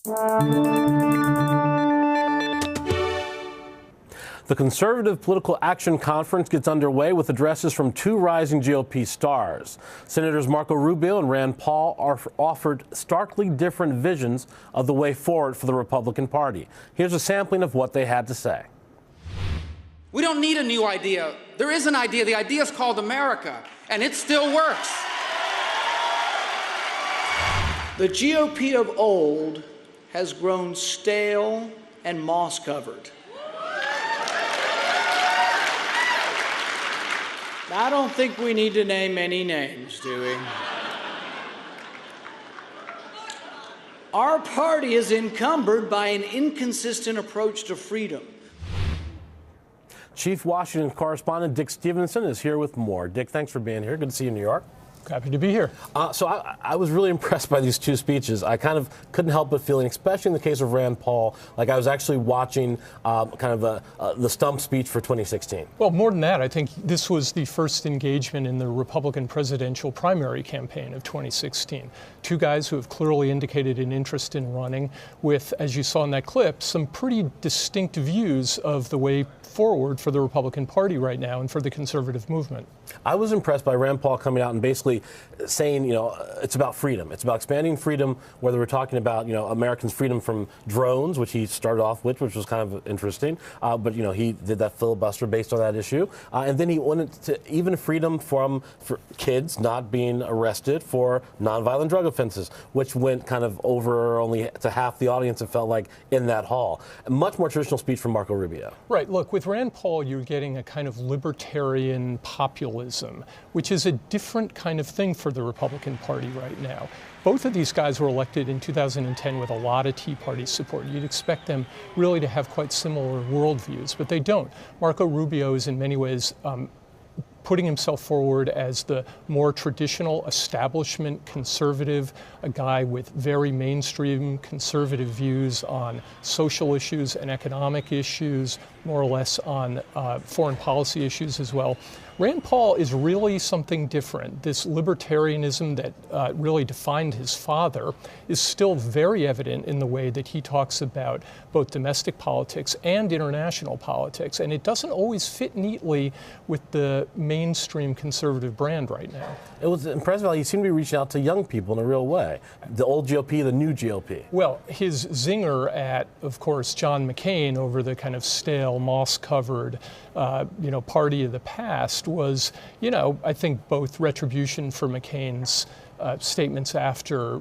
The Conservative Political Action Conference gets underway with addresses from two rising GOP stars. Senators Marco Rubio and Rand Paul offered starkly different visions of the way forward for the Republican Party. Here's a sampling of what they had to say. We don't need a new idea. There is an idea. The idea is called America, and it still works. The GOP of old has grown stale and moss-covered. I don't think we need to name any names, do we? Our party is encumbered by an inconsistent approach to freedom. Chief Washington correspondent Dick Stevenson is here with more. Dick, thanks for being here. Good to see you in New York. Happy to be here. So I was really impressed by these two speeches. I kind of couldn't help but feeling, especially in the case of Rand Paul, like I was actually watching the stump speech for 2016. Well, more than that, I think this was the first engagement in the Republican presidential primary campaign of 2016. Two guys who have clearly indicated an interest in running with, as you saw in that clip, some pretty distinct views of the way forward for the Republican Party right now and for the conservative movement. I was impressed by Rand Paul coming out and basically saying, it's about freedom. It's about expanding freedom, whether we're talking about, Americans' freedom from drones, which he started off with, which was kind of interesting. But, he did that filibuster based on that issue. And then he went to even freedom for kids not being arrested for nonviolent drug offenses, which went kind of over only to half the audience, it felt like, in that hall. A much more traditional speech from Marco Rubio. Right. Look, with Rand Paul, you're getting a kind of libertarian populism, which is a different kind of thing for the Republican Party right now. Both of these guys were elected in 2010 with a lot of Tea Party support. You'd expect them really to have quite similar worldviews, but they don't. Marco Rubio is in many ways putting himself forward as the more traditional establishment conservative, a guy with very mainstream conservative views on social issues and economic issues, more or less on foreign policy issues as well. Rand Paul is really something different. This libertarianism that really defined his father is still very evident in the way that he talks about both domestic politics and international politics, and it doesn't always fit neatly with the mainstream conservative brand right now. It was impressive how he seemed to be reaching out to young people in a real way. The old GOP, the new GOP. Well, his zinger at, of course, John McCain over the kind of stale, moss-covered, party of the past was, I think both retribution for McCain's statements after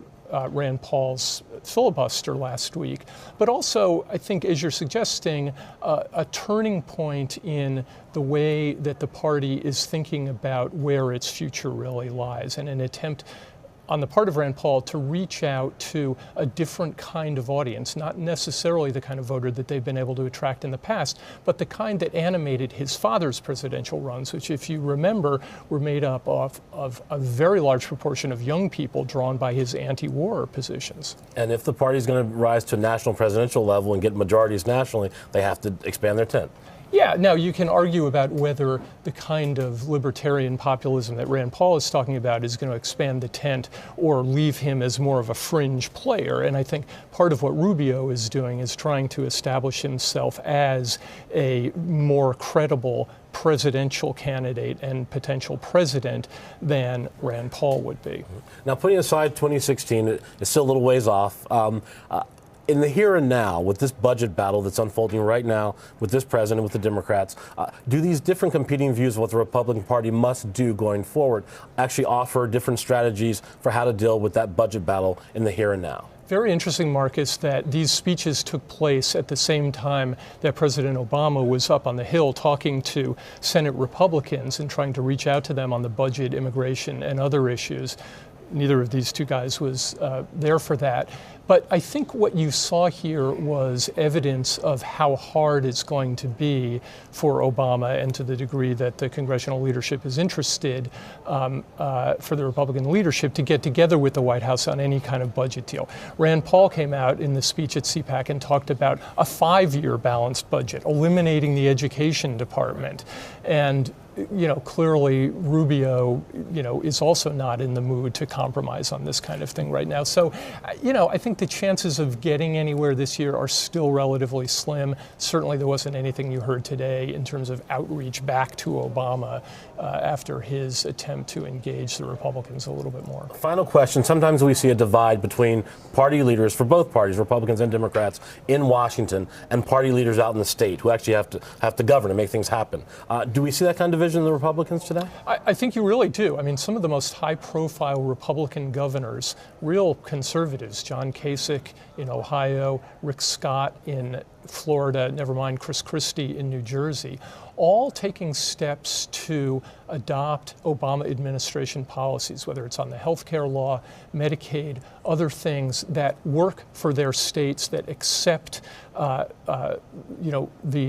Rand Paul's filibuster last week, but also, I think, as you're suggesting, a turning point in the way that the party is thinking about where its future really lies, and an attempt on the part of Rand Paul to reach out to a different kind of audience, not necessarily the kind of voter that they've been able to attract in the past, but the kind that animated his father's presidential runs, which, if you remember, were made up of a very large proportion of young people drawn by his anti-war positions. And if the party's going to rise to a national presidential level and get majorities nationally, they have to expand their tent. Yeah, now you can argue about whether the kind of libertarian populism that Rand Paul is talking about is going to expand the tent or leave him as more of a fringe player. And I think part of what Rubio is doing is trying to establish himself as a more credible presidential candidate and potential president than Rand Paul would be. Now, putting aside 2016, it's still a little ways off. In the here and now, with this budget battle that's unfolding right now with this president, with the Democrats, do these different competing views of what the Republican Party must do going forward actually offer different strategies for how to deal with that budget battle in the here and now? Very interesting, Marcus, that these speeches took place at the same time that President Obama was up on the Hill talking to Senate Republicans and trying to reach out to them on the budget, immigration, and other issues. Neither of these two guys was there for that. But I think what you saw here was evidence of how hard it's going to be for Obama, and to the degree that the congressional leadership is interested, for the Republican leadership to get together with the White House on any kind of budget deal. Rand Paul came out in the speech at CPAC and talked about a 5-year balanced budget, eliminating the education department. And clearly Rubio, is also not in the mood to compromise on this kind of thing right now. So, I think think the chances of getting anywhere this year are still relatively slim. Certainly there wasn't anything you heard today in terms of outreach back to Obama after his attempt to engage the Republicans a little bit more. Final question. Sometimes we see a divide between party leaders for both parties, Republicans and Democrats, in Washington, and party leaders out in the state who actually have to govern and make things happen. Do we see that kind of division in the Republicans today? I think you really do. I mean, some of the most high-profile Republican governors, real conservatives, John Kasich in Ohio, Rick Scott in Florida, never mind Chris Christie in New Jersey, all taking steps to adopt Obama administration policies, whether it's on the health care law, Medicaid, other things that work for their states, that accept the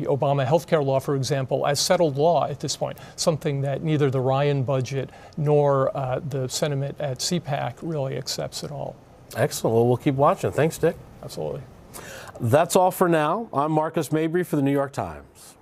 Obama health care law, for example, as settled law at this point, something that neither the Ryan budget nor the sentiment at CPAC really accepts at all. Excellent. Well, we'll keep watching. Thanks, Dick. Absolutely. That's all for now. I'm Marcus Mabry for the New York Times.